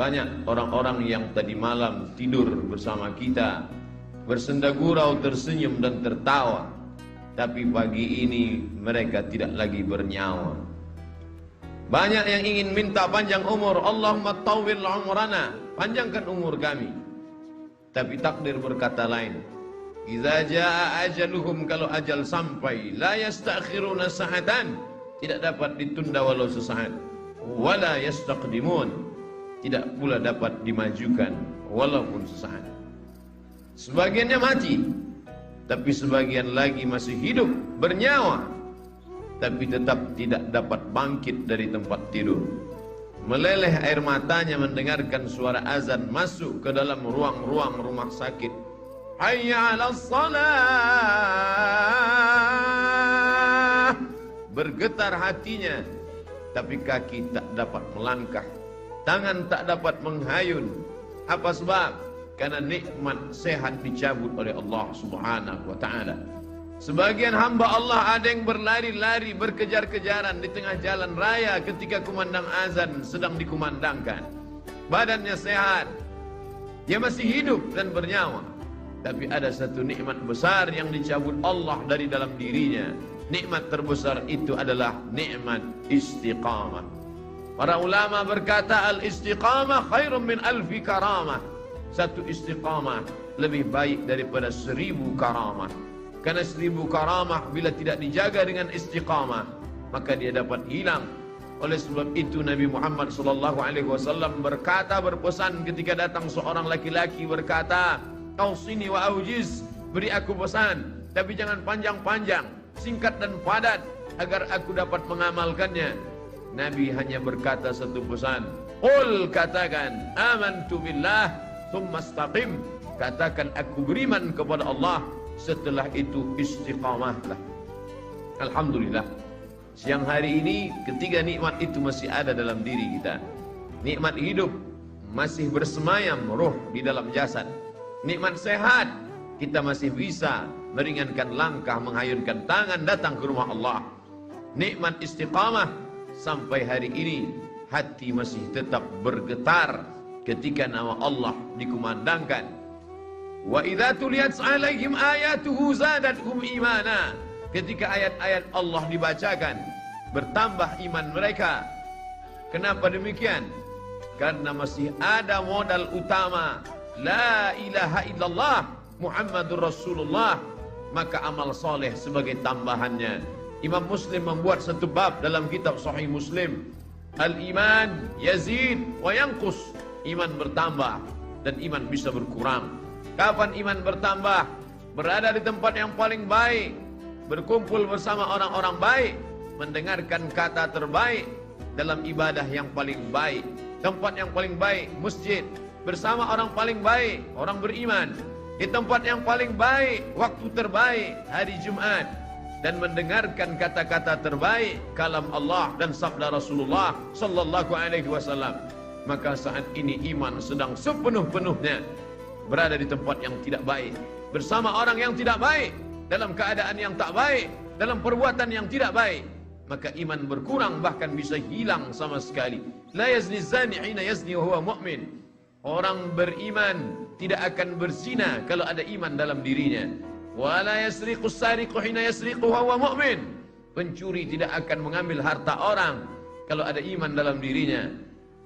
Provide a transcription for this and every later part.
Banyak orang-orang yang tadi malam tidur bersama kita, bersenda gurau, tersenyum dan tertawa, tapi pagi ini mereka tidak lagi bernyawa. Banyak yang ingin minta panjang umur, Allahumma tawwil umrana, panjangkan umur kami. Tapi takdir berkata lain. Idza jaa ajaluhum, kalau ajal sampai, la yastakhiruna sa'atan, tidak dapat ditunda walau sesaat. Wala yastaqdimun, tidak pula dapat dimajukan walaupun sesaat. Sebagiannya mati, tapi sebagian lagi masih hidup, bernyawa, tapi tetap tidak dapat bangkit dari tempat tidur. Meleleh air matanya mendengarkan suara azan masuk ke dalam ruang-ruang rumah sakit. Hayya 'alas shalah. Bergetar hatinya, tapi kaki tak dapat melangkah, tangan tak dapat menghayun. Apa sebab? Karena nikmat sehat dicabut oleh Allah Subhanahu wa ta'ala. Sebagian hamba Allah ada yang berlari-lari, berkejar-kejaran di tengah jalan raya ketika kumandang azan sedang dikumandangkan. Badannya sehat, dia masih hidup dan bernyawa, tapi ada satu nikmat besar yang dicabut Allah dari dalam dirinya. Nikmat terbesar itu adalah nikmat istiqamah. Para ulama berkata, al-istiqamah khairun min alfi karamah. Satu istiqamah lebih baik daripada 1000 karamah. Karena 1000 karamah bila tidak dijaga dengan istiqamah, maka dia dapat hilang. Oleh sebab itu Nabi Muhammad SAW berkata, berpesan ketika datang seorang laki-laki berkata, "Ausini wa aujiz," beri aku pesan, tapi jangan panjang-panjang, singkat dan padat, agar aku dapat mengamalkannya. Nabi hanya berkata satu pesan, "Qul," katakan, "amantu billah, tsumma istaqim," katakan aku beriman kepada Allah, setelah itu istiqamahlah. Alhamdulillah, siang hari ini ketiga nikmat itu masih ada dalam diri kita. Nikmat hidup, masih bersemayam roh di dalam jasad. Nikmat sehat, kita masih bisa meringankan langkah, menghayunkan tangan datang ke rumah Allah. Nikmat istiqamah, sampai hari ini hati masih tetap bergetar ketika nama Allah dikumandangkan. Wa idza tuliyat 'alaihim ayatuhu zadatuhum imana. Ketika ayat-ayat Allah dibacakan, bertambah iman mereka. Kenapa demikian? Karena masih ada modal utama, la ilaha illallah Muhammadur Rasulullah, maka amal soleh sebagai tambahannya. Imam Muslim membuat satu bab dalam kitab Sahih Muslim, al-iman yazid wa yanqus. Iman bertambah dan iman bisa berkurang. Kapan iman bertambah? Berada di tempat yang paling baik, berkumpul bersama orang-orang baik, mendengarkan kata terbaik, dalam ibadah yang paling baik, tempat yang paling baik, masjid, bersama orang paling baik, orang beriman, di tempat yang paling baik, waktu terbaik, hari Jumat, dan mendengarkan kata-kata terbaik, kalam Allah dan sabda Rasulullah sallallahu alaihi wasallam. Maka saat ini iman sedang sepenuh-penuhnya berada di tempat yang tidak baik, bersama orang yang tidak baik, dalam keadaan yang tak baik, dalam perbuatan yang tidak baik, maka iman berkurang, bahkan bisa hilang sama sekali. La yazni zani hina yazni wa huwa mu'min. Orang beriman tidak akan berzina kalau ada iman dalam dirinya. Wa la yasriqu sariqu hina yasriqu wa huwa mu'min. Pencuri tidak akan mengambil harta orang kalau ada iman dalam dirinya.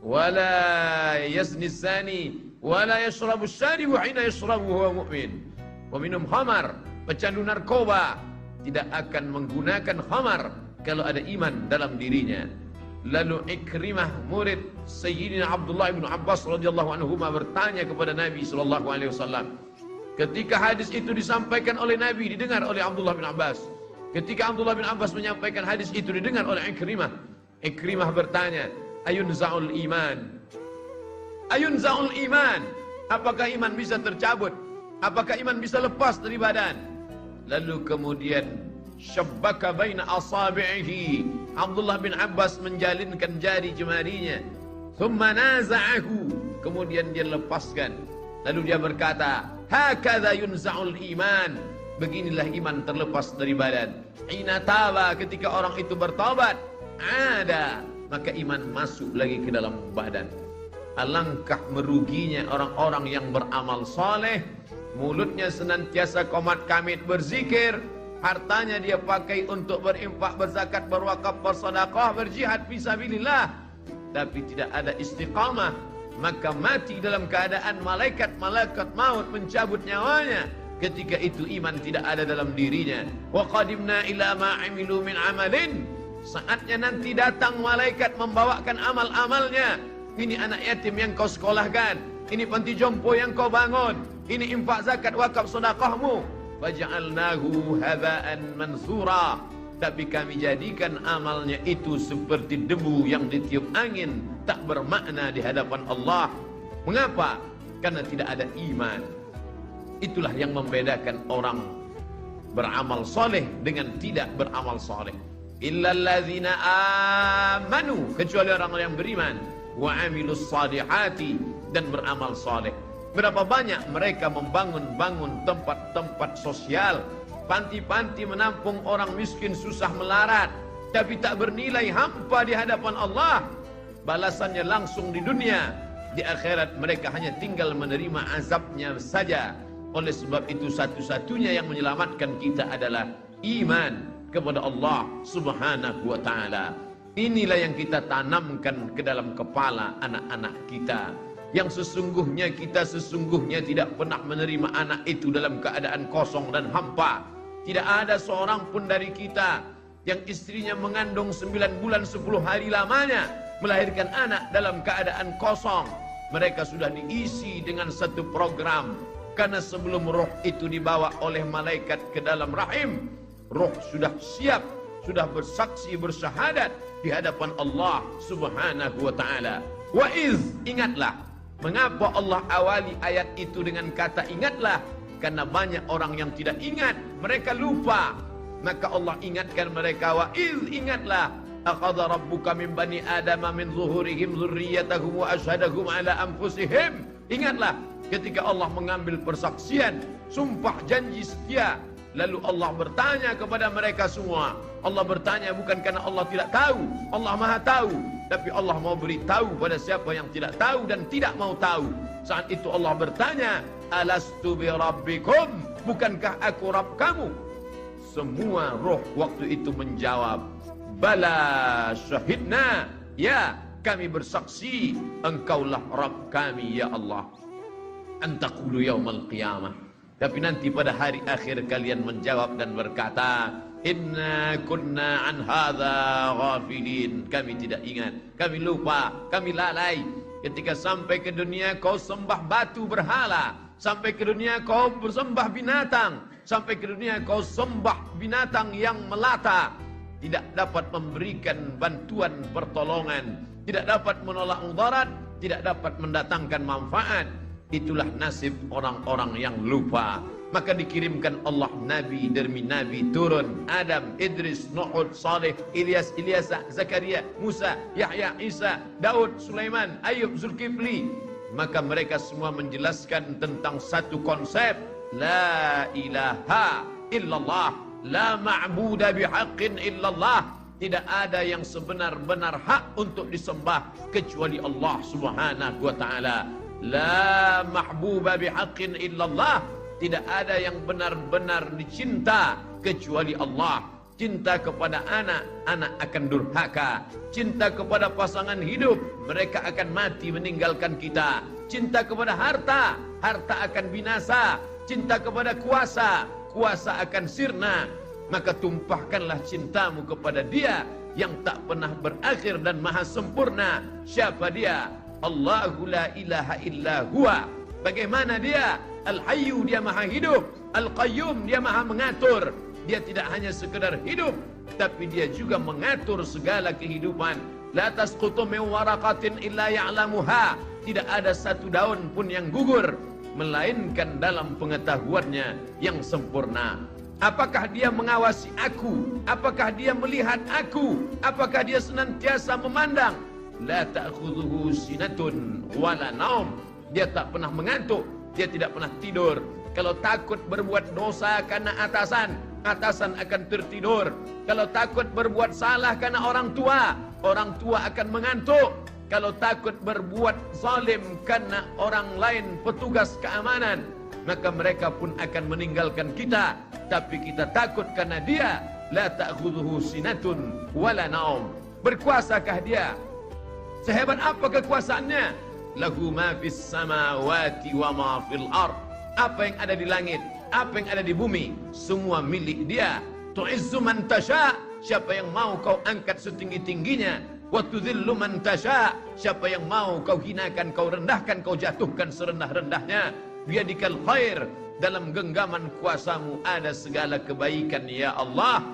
Wa la yazni zani wa la yashrabu syaribu hina yashrabu wa huwa mu'min. Peminum khamar, pecandu narkoba tidak akan menggunakan khamar kalau ada iman dalam dirinya. Lalu Ikrimah, murid Sayyidina Abdullah bin Abbas radhiyallahu anhu bertanya kepada Nabi sallallahu alaihi wasallam. Ketika hadis itu disampaikan oleh Nabi, didengar oleh Abdullah bin Abbas. Ketika Abdullah bin Abbas menyampaikan hadis itu, didengar oleh Ikrimah. Ikrimah bertanya, "Ayunza'ul iman?" Ayunza'ul iman? Apakah iman bisa tercabut? Apakah iman bisa lepas dari badan? Lalu kemudian syabbaka baina asabi'ihi. Abdullah bin Abbas menjalinkan jari jemarinya. Thumma naza'ahu. Kemudian dia lepaskan. Lalu dia berkata, hakadha yunza'ul iman. Beginilah iman terlepas dari badan. Hina taba, ketika orang itu bertobat, ada, maka iman masuk lagi ke dalam badan. Alangkah meruginya orang-orang yang beramal soleh, mulutnya senantiasa qomat kamit berzikir, hartanya dia pakai untuk berinfak, berzakat, berwakaf, bersedekah, berjihad fisabilillah, tapi tidak ada istiqamah, maka mati dalam keadaan malaikat maut mencabut nyawanya. Ketika itu iman tidak ada dalam dirinya. Wa qadimna ila ma 'amilu min amalin. Saatnya nanti datang malaikat membawakan amal-amalnya. Ini anak yatim yang kau sekolahkan, ini panti jompo yang kau bangun, ini infak, zakat, wakaf, sedekahmu. Faja'alnahu haba'an mansura. Tapi kami jadikan amalnya itu seperti debu yang ditiup angin, tak bermakna di hadapan Allah. Mengapa? Karena tidak ada iman. Itulah yang membedakan orang beramal soleh dengan tidak beramal soleh. Illalladzina amanu, kecuali orang yang beriman, wa amilus salihati, dan beramal soleh. Berapa banyak mereka membangun tempat-tempat sosial, panti-panti menampung orang miskin susah melarat, tapi tak bernilai hampa di hadapan Allah. Balasannya langsung di dunia, di akhirat mereka hanya tinggal menerima azabnya saja. Oleh sebab itu satu-satunya yang menyelamatkan kita adalah iman kepada Allah Subhanahu wa ta'ala. Inilah yang kita tanamkan ke dalam kepala anak-anak kita. Yang sesungguhnya kita tidak pernah menerima anak itu dalam keadaan kosong dan hampa. Tidak ada seorang pun dari kita yang istrinya mengandung 9 bulan 10 hari lamanya melahirkan anak dalam keadaan kosong. Mereka sudah diisi dengan satu program. Karena sebelum roh itu dibawa oleh malaikat ke dalam rahim, roh sudah siap, sudah bersaksi bersyahadat di hadapan Allah Subhanahu wa ta'ala. Wa iz, ingatlah. Mengapa Allah awali ayat itu dengan kata ingatlah? Karena banyak orang yang tidak ingat, mereka lupa. Maka Allah ingatkan mereka, wa iz, ingatlah. Akhadha rabbuka min bani adama min zuhurihim dzurriyyatahum wa asyhadahum ala anfusihim. Ingatlah ketika Allah mengambil persaksian, sumpah janji setia. Lalu Allah bertanya kepada mereka semua. Allah bertanya bukan karena Allah tidak tahu, Allah maha tahu, tapi Allah mau beritahu pada siapa yang tidak tahu dan tidak mau tahu. Saat itu Allah bertanya, alastu bi rabbikum, bukankah aku Rabb kamu? Semua roh waktu itu menjawab, bala syahidna, ya kami bersaksi engkaulah Rabb kami ya Allah. Antaqulu yaumal qiyamah, tapi nanti pada hari akhir kalian menjawab dan berkata, inna kunna an hadza ghafilin, kami tidak ingat, kami lupa, kami lalai. Ketika sampai ke dunia kau sembah batu berhala, sampai ke dunia kau bersembah binatang, sampai ke dunia kau sembah binatang yang melata, tidak dapat memberikan bantuan pertolongan, tidak dapat menolak mudarat, tidak dapat mendatangkan manfaat. Itulah nasib orang-orang yang lupa. Maka dikirimkan Allah Nabi demi Nabi turun. Adam, Idris, Nuh, Saleh, Ilyas, Ilyasa, Zakaria, Musa, Yahya, Isa, Daud, Sulaiman, Ayub, Zulkifli. Maka mereka semua menjelaskan tentang satu konsep. La ilaha illallah, la ma'buda bihaqqin illallah. Tidak ada yang sebenar-benar hak untuk disembah kecuali Allah Subhanahu wa ta'ala. La mahbuba bihaqqin illallah. Tidak ada yang benar-benar dicinta kecuali Allah. Cinta kepada anak, anak akan durhaka. Cinta kepada pasangan hidup, mereka akan mati meninggalkan kita. Cinta kepada harta, harta akan binasa. Cinta kepada kuasa, kuasa akan sirna. Maka tumpahkanlah cintamu kepada Dia yang tak pernah berakhir dan maha sempurna. Siapa Dia? Allahu la ilaha illa huwa. Bagaimana Dia? Al-Hayyu, Dia maha hidup. Al-Qayyum, Dia maha mengatur. Dia tidak hanya sekedar hidup, tapi Dia juga mengatur segala kehidupan. La tasqutu min waraqatin illa ya'lamuha. Tidak ada satu daun pun yang gugur melainkan dalam pengetahuannya yang sempurna. Apakah Dia mengawasi aku? Apakah Dia melihat aku? Apakah Dia senantiasa memandang? La ta'khudhuhu sinatun wala naum. Dia tak pernah mengantuk, Dia tidak pernah tidur. Kalau takut berbuat dosa karena atasan, atasan akan tertidur. Kalau takut berbuat salah karena orang tua akan mengantuk. kalau takut berbuat zalim karena orang lain petugas keamanan, maka mereka pun akan meninggalkan kita. Tapi kita takut karena dia, la ta'khudhuhu sinatun wala naum. Berkuasakah dia? Sehebat apa kekuasaannya? Lahu ma fis samawati wa ma fil ard. Apa yang ada di langit, apa yang ada di bumi, semua milik dia. Tu'izzu man tasha, siapa yang mau kau angkat setinggi-tingginya. Wa tudhillu man tasha, siapa yang mau kau hinakan, kau rendahkan, kau jatuhkan serendah-rendahnya. Biadikal khair, dalam genggaman kuasamu ada segala kebaikan ya Allah.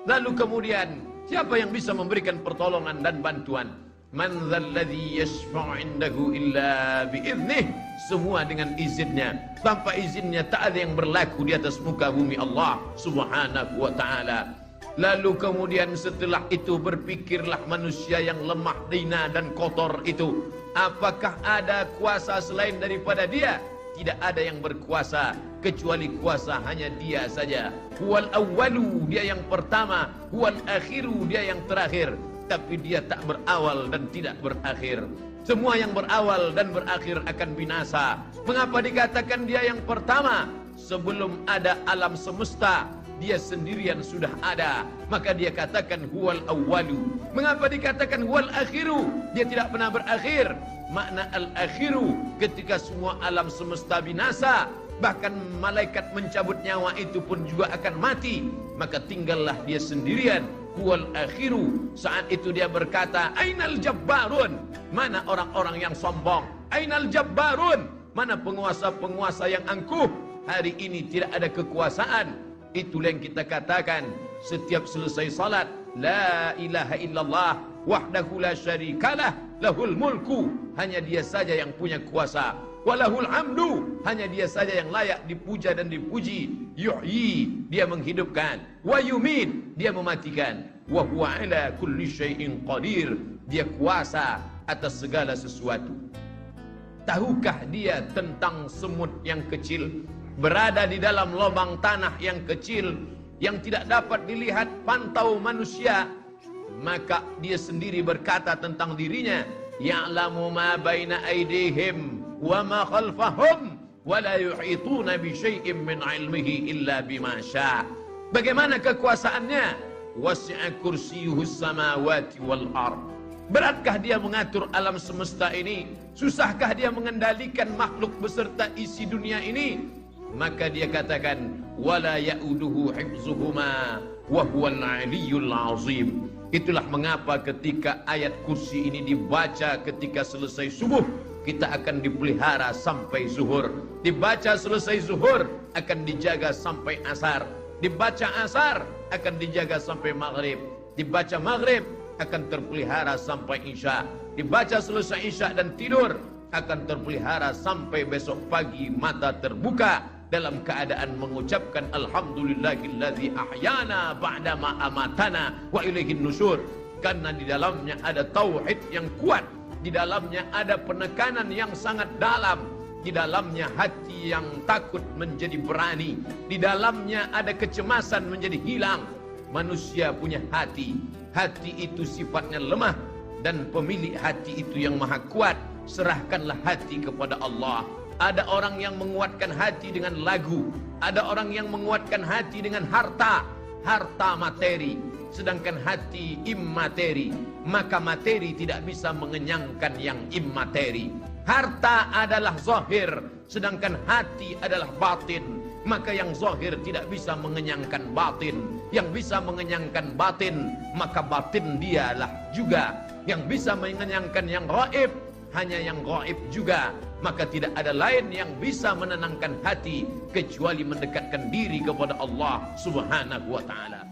Lalu kemudian siapa yang bisa memberikan pertolongan dan bantuan? Man dzalladzi yashfa'u 'indahu illa bi'idnih. Semua dengan izinnya. Tanpa izinnya tak ada yang berlaku di atas muka bumi Allah Subhanahu wa ta'ala. Lalu kemudian setelah itu berpikirlah manusia yang lemah, hina dan kotor itu, apakah ada kuasa selain daripada dia? Tidak ada yang berkuasa kecuali kuasa hanya dia saja. Huwal awwalu, dia yang pertama. Huwal akhiru, dia yang terakhir. Tapi dia tak berawal dan tidak berakhir. Semua yang berawal dan berakhir akan binasa. Mengapa dikatakan dia yang pertama? Sebelum ada alam semesta, dia sendirian sudah ada. Maka dia katakan huwal awwalu. Mengapa dikatakan huwal akhiru? Dia tidak pernah berakhir. Makna al-akhiru, ketika semua alam semesta binasa, bahkan malaikat mencabut nyawa itu pun juga akan mati, maka tinggallah dia sendirian. Huwal akhiru. Saat itu dia berkata, ainal jabbarun, mana orang-orang yang sombong? Ainal jabbarun, mana penguasa-penguasa yang angkuh? Hari ini tidak ada kekuasaan. Itulah yang kita katakan setiap selesai salat, la ilaha illallah wahdahu la syarikalah, lahul mulku, hanya dia saja yang punya kuasa. Walahul hamdu, hanya dia saja yang layak dipuja dan dipuji. Yuhyi, dia menghidupkan. Wa yumit, dia mematikan. Wa huwa ala kulli syai'in qadir, dia kuasa atas segala sesuatu. Tahukah dia tentang semut yang kecil berada di dalam lubang tanah yang kecil yang tidak dapat dilihat pantau manusia? Maka dia sendiri berkata tentang dirinya, ya'lamu ma baina aydihim wa ma khalfahum wa la yuhituna bi syai'in min 'ilmihi illa bima syaa. Bagaimana kekuasaannya? Wasi'a kursiyyuhus samawati wal ard. Beratkah dia mengatur alam semesta ini? Susahkah dia mengendalikan makhluk beserta isi dunia ini? Maka dia katakan, wala ya'uduhu hifzuhuma wa huwal 'aliyyul 'azim. Itulah mengapa ketika ayat kursi ini dibaca ketika selesai subuh, kita akan dipelihara sampai zuhur. Dibaca selesai zuhur, akan dijaga sampai asar. Dibaca asar, akan dijaga sampai maghrib. Dibaca maghrib, akan terpelihara sampai isya. Dibaca selesai isya dan tidur, akan terpelihara sampai besok pagi mata terbuka dalam keadaan mengucapkan alhamdulillahilladzi ahyana ba'dama amatana wa ilaihin nusyur. Karena di dalamnya ada tauhid yang kuat, di dalamnya ada penekanan yang sangat dalam, di dalamnya hati yang takut menjadi berani, di dalamnya ada kecemasan menjadi hilang. Manusia punya hati, hati itu sifatnya lemah, dan pemilik hati itu yang maha kuat. Serahkanlah hati kepada Allah. Ada orang yang menguatkan hati dengan lagu, ada orang yang menguatkan hati dengan harta, harta materi, sedangkan hati immateri. Maka materi tidak bisa mengenyangkan yang immateri. Harta adalah zahir, sedangkan hati adalah batin. Maka yang zahir tidak bisa mengenyangkan batin. Yang bisa mengenyangkan batin, maka batin dialah juga yang bisa mengenyangkan yang gaib. Hanya yang gaib juga. Maka tidak ada lain yang bisa menenangkan hati kecuali mendekatkan diri kepada Allah Subhanahu wa ta'ala.